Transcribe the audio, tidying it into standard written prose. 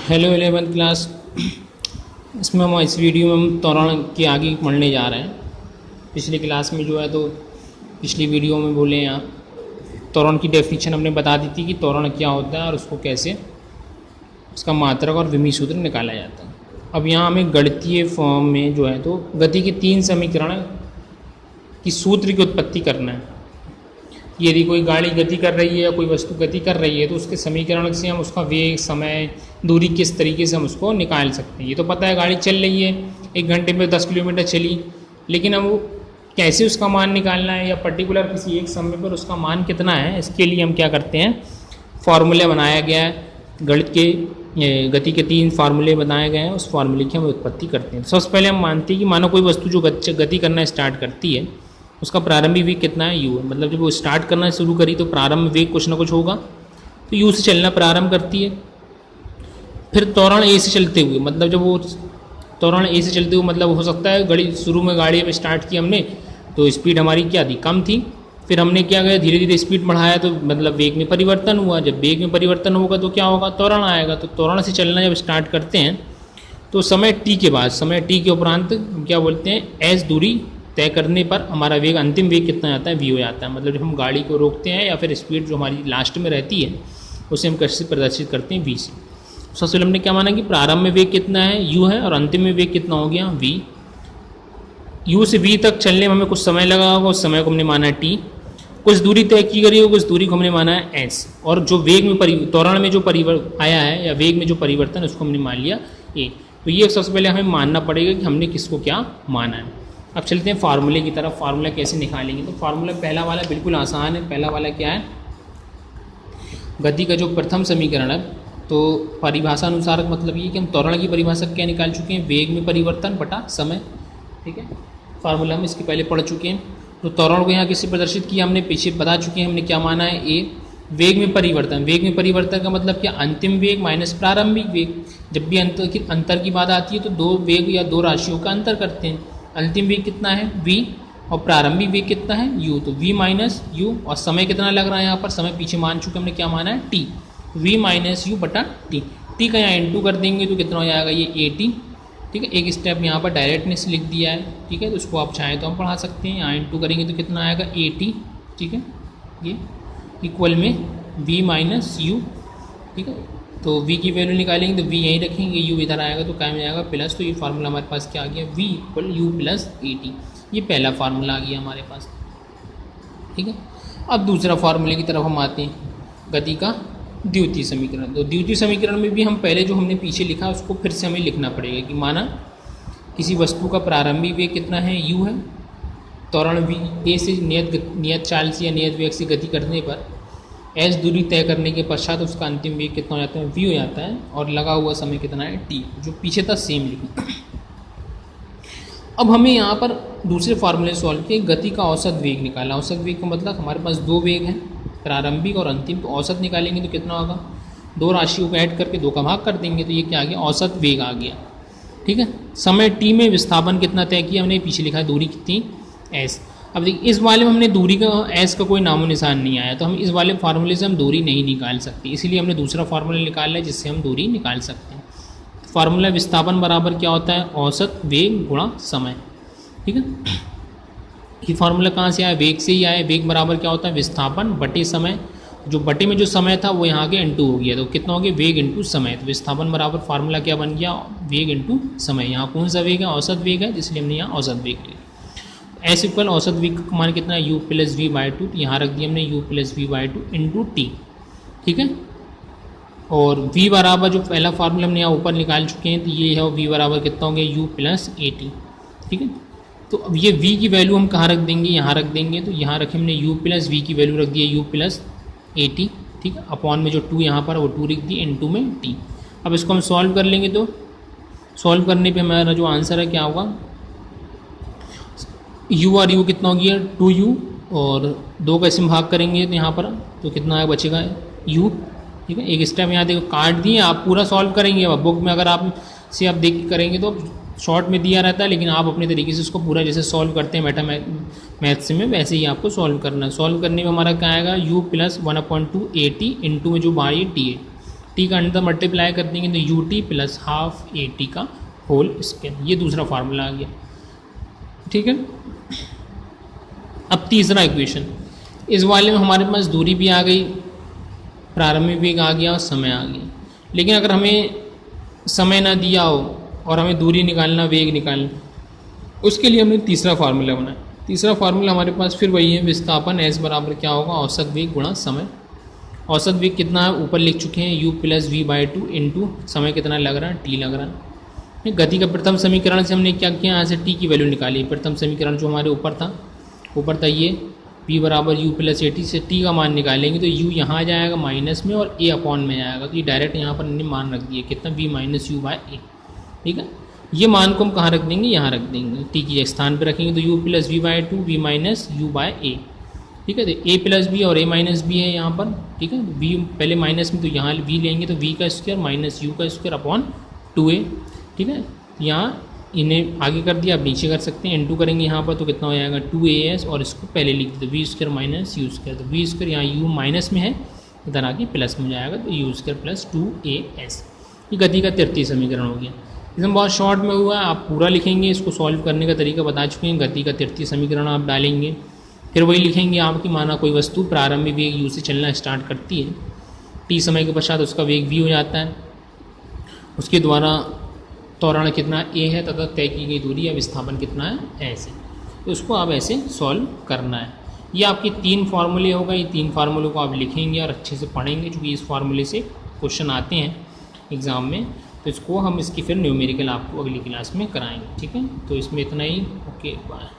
Hello 11th class. इसमें हम इस वीडियो में हम त्वरण के आगे पढ़ने जा रहे हैं। पिछली क्लास में जो है तो पिछली वीडियो में बोले यहाँ त्वरण की डेफिनेशन हमने बता दी थी कि त्वरण क्या होता है और उसको कैसे उसका मात्रक और विमी सूत्र निकाला जाता है। अब यहाँ हमें गणितीय फॉर्म में जो है तो गति के 3 समीकरण की सूत्र की उत्पत्ति करना है। यदि कोई गाड़ी गति कर रही है या कोई वस्तु गति कर रही है तो उसके समीकरण से हम उसका वेग, समय, दूरी किस तरीके से हम उसको निकाल सकते हैं। ये तो पता है गाड़ी चल रही है, 1 घंटे में 10 किलोमीटर चली, लेकिन अब वो कैसे उसका मान निकालना है या पर्टिकुलर किसी एक समय पर उसका मान कितना है, इसके लिए हम क्या करते हैं, फार्मूला बनाया गया है। गणित के गति के 3 फार्मूले बनाए गए हैं, उस फार्मूले की हम उत्पत्ति करते हैं। सबसे पहले हम मानते हैं कि मानो कोई वस्तु जो गति करना स्टार्ट करती है उसका प्रारंभिक वेग कितना है, u है। मतलब जब वो स्टार्ट करना शुरू करी तो प्रारंभ वेग कुछ ना कुछ होगा, तो u से चलना प्रारंभ करती है। फिर त्वरण a से चलते हुए, मतलब जब वो त्वरण a से चलते हुए मतलब हो सकता है गाड़ी शुरू में गाड़ी में स्टार्ट की हमने तो स्पीड हमारी क्या थी, कम थी। फिर हमने क्या किया, धीरे धीरे स्पीड बढ़ाया तो मतलब वेग में परिवर्तन हुआ। जब वेग में परिवर्तन होगा तो क्या होगा, त्वरण आएगा। तो त्वरण से चलना जब स्टार्ट करते हैं तो समय t के बाद, समय t के उपरांत हम क्या बोलते हैं, s दूरी तय करने पर हमारा वेग, अंतिम वेग कितना आता है, v हो जाता है। मतलब जब हम गाड़ी को रोकते हैं या फिर स्पीड जो हमारी लास्ट में रहती है उसे हम कैसे प्रदर्शित करते हैं, v से। सबसे पहले हमने क्या माना कि प्रारंभ में वेग कितना है, u है, और अंतिम में वेग कितना हो गया, v। u से v तक चलने में हमें कुछ समय लगा होगा, उस समय को हमने माना t। कुछ दूरी तय की करी होगी, उस दूरी को हमने माना है s। और जो वेग में त्वरण में जो आया है या वेग में जो परिवर्तन उसको हमने मान लिया a। तो ये सबसे पहले हमें मानना पड़ेगा कि हमने किसको क्या माना है। अब चलते हैं फार्मूले की तरफ। फार्मूला कैसे निकालेंगे, तो फार्मूला पहला वाला बिल्कुल आसान है। पहला वाला क्या है, गति का जो प्रथम समीकरण है, तो परिभाषा अनुसार मतलब ये कि हम त्वरण की परिभाषा क्या निकाल चुके हैं, वेग में परिवर्तन बटा समय। ठीक है, फार्मूला हम इसके पहले पढ़ चुके हैं। तो त्वरण को यहाँ किससे प्रदर्शित किया हमने, पीछे बता चुके हैं। हमने क्या माना है, ए। वेग में परिवर्तन, वेग में परिवर्तन का मतलब क्या, अंतिम वेग माइनस प्रारंभिक वेग। जब भी अंतर की बात आती है तो 2 वेग या 2 राशियों का अंतर करते हैं। अंतिम वेग कितना है, v, और प्रारंभिक वेग कितना है, u। तो v माइनस u, और समय कितना लग रहा है यहाँ पर, समय पीछे मान चुके हमने, क्या माना है, t। v माइनस u बटा t। t का यहाँ इंटू कर देंगे तो कितना हो जाएगा, ये 80। ठीक है, एक स्टेप यहाँ पर डायरेक्टनेस लिख दिया है। ठीक है, तो उसको आप चाहें तो हम पढ़ा सकते हैं। यहाँ इंटू करेंगे तो कितना आएगा, 80। ठीक है, ये इक्वल में v माइनस u। ठीक है, तो v की वैल्यू निकालेंगे तो v यहीं रखेंगे, u इधर आएगा तो क्या में आएगा प्लस। तो ये फार्मूला हमारे पास क्या आ गया, v इक्वल u प्लस 80। ये पहला फार्मूला आ गया हमारे पास। ठीक है, अब दूसरा फार्मूले की तरफ हम आते हैं, गति का द्वितीय समीकरण। तो द्वितीय समीकरण में भी हम पहले जो हमने पीछे लिखा उसको फिर से हमें लिखना पड़ेगा कि माना किसी वस्तु का प्रारंभिक वेग कितना है, u है। त्वरण v a से नियत चाल से या नियत वेग से गति करने पर s दूरी तय करने के पश्चात उसका अंतिम वेग कितना हो जाता है, v हो जाता है। और लगा हुआ समय कितना है, t, जो पीछे था सेम लिखा। अब हमें यहाँ पर दूसरे फार्मूले सॉल्व किए, गति का औसत वेग निकाला। औसत वेग का मतलब हमारे पास 2 वेग हैं, प्रारंभिक और अंतिम। तो औसत निकालेंगे तो कितना होगा, 2 राशियों को ऐड करके 2 का भाग कर देंगे तो ये क्या आ गया, औसत वेग आ गया। ठीक है, समय t में विस्थापन कितना तय किया हमने, पीछे लिखा है दूरी कितनी, s। अब देखिए इस वाले में हमने दूरी का s का कोई नामो निशान नहीं आया, तो हम इस वाले फार्मूले से हम दूरी नहीं निकाल सकते, इसलिए हमने दूसरा फार्मूला निकाला है जिससे हम दूरी निकाल सकते हैं। फार्मूला विस्थापन बराबर क्या होता है, औसत वेग गुणा समय। ठीक है, ये फार्मूला कहाँ से आया, वेग से ही आया। वेग बराबर क्या होता है, विस्थापन बटे समय। जो बटे में जो समय था वो यहाँ के इंटू हो गया, तो कितना हो गया, वेग इंटू समय। तो विस्थापन बराबर फार्मूला क्या बन गया, वेग इंटू समय। यहाँ कौन सा वेग है, औसत वेग है, इसलिए हमने यहाँ औसत वेग लिया। एस इक्वल औसत वेग का मान कितना है, u प्लस वी बाई 2। यहाँ रख दिया हमने u plus v by 2 into टी। ठीक है, और v बराबर जो पहला फार्मूला हमने यहाँ ऊपर निकाल चुके हैं, तो ये है v बराबर कितना हो गया, u प्लस 80। ठीक है, तो अब ये v की वैल्यू हम कहाँ रख देंगे, यहाँ रख देंगे। तो यहाँ रखे हमने u प्लस v की वैल्यू रख दी है u प्लस 80। ठीक है, अपॉन में जो 2 यहाँ पर वो 2 लिख दी, इंटू में t। अब इसको हम सॉल्व कर लेंगे, तो सॉल्व करने पर हमारा जो आंसर है क्या होगा, u और u कितना हो गया, 2u, और 2 का इसमें भाग करेंगे तो यहाँ पर तो कितना है बचेगा, u। ठीक है, एक स्टेप यहाँ देखो काट दिए, आप पूरा सॉल्व करेंगे। अब बुक में अगर आप से आप देख के करेंगे तो शॉर्ट में दिया रहता है, लेकिन आप अपने तरीके से इसको पूरा जैसे सॉल्व करते हैं मैथ्स में वैसे ही आपको सॉल्व करना है। सॉल्व करने में हमारा क्या आएगा, u प्लस 1/2 80 इंटू में जो बाई टी है, टी का अंडर मल्टीप्लाई कर देंगे तो U T plus half A T का होल स्क्वायर, ये दूसरा फार्मूला आ गया। ठीक है, अब तीसरा इक्वेशन, इस वाले में हमारे पास दूरी भी आ गई, प्रारंभिक वेग आ गया और समय आ गया। लेकिन अगर हमें समय ना दिया हो और हमें दूरी निकालना, वेग निकालना, उसके लिए हमने तीसरा फार्मूला बनाया। तीसरा फार्मूला हमारे पास फिर वही है, विस्थापन एस बराबर क्या होगा, औसत वेग गुणा समय। औसत वेग कितना है ऊपर लिख चुके हैं, u plus v by two into समय कितना लग रहा है, टी लग रहा है। गति का प्रथम समीकरण से हमने क्या किया, यहाँ से टी की वैल्यू निकाली। प्रथम समीकरण जो हमारे ऊपर था ये p बराबर u प्लस ए टी से t का मान निकालेंगे तो u यहाँ आ जाएगा माइनस में और a अपॉन में आएगा, तो ये डायरेक्ट यहाँ पर हमने मान रख दिया कितना, v minus u by a. ठीक है, ये मान को हम कहाँ रख देंगे, यहाँ रख देंगे, t के स्थान पर रखेंगे तो u plus v by two v minus u by a. ठीक है, तो a प्लस बी और a माइनस बी है यहाँ पर। ठीक है, v पहले माइनस में तो यहाँ v लेंगे तो v का स्क्वायर माइनस u का स्क्वायर अपॉन 2a। ठीक है, यहाँ इन्हें आगे कर दिया, अब नीचे कर सकते हैं, इंटू करेंगे यहाँ पर तो कितना हो जाएगा 2as और इसको पहले लिख दो v square minus u square, तो वी स्क्वायर यहाँ u माइनस में है, इधर आके प्लस में हो जाएगा तो यू स्क्वायर प्लस 2as। ये गति का तृतीय समीकरण हो गया। इसमें बहुत शॉर्ट में हुआ है, आप पूरा लिखेंगे, इसको सॉल्व करने का तरीका बता चुके हैं। गति का तृतीय समीकरण आप डालेंगे, फिर वही लिखेंगे आपकी, माना कोई वस्तु प्रारंभिक वेग u से चलना स्टार्ट करती है, t समय के पश्चात उसका वेग v हो जाता है, उसके द्वारा त्वरण कितना a है तथा तय की गई दूरी या विस्थापन कितना है ऐसे, तो उसको आप ऐसे सॉल्व करना है। ये आपके 3 फार्मूले होगा, ये 3 फार्मूलों को आप लिखेंगे और अच्छे से पढ़ेंगे, क्योंकि इस फार्मूले से क्वेश्चन आते हैं एग्ज़ाम में, तो इसको हम इसकी फिर न्यूमेरिकल आपको अगली क्लास में कराएंगे। ठीक है, तो इसमें इतना ही, ओके बाय।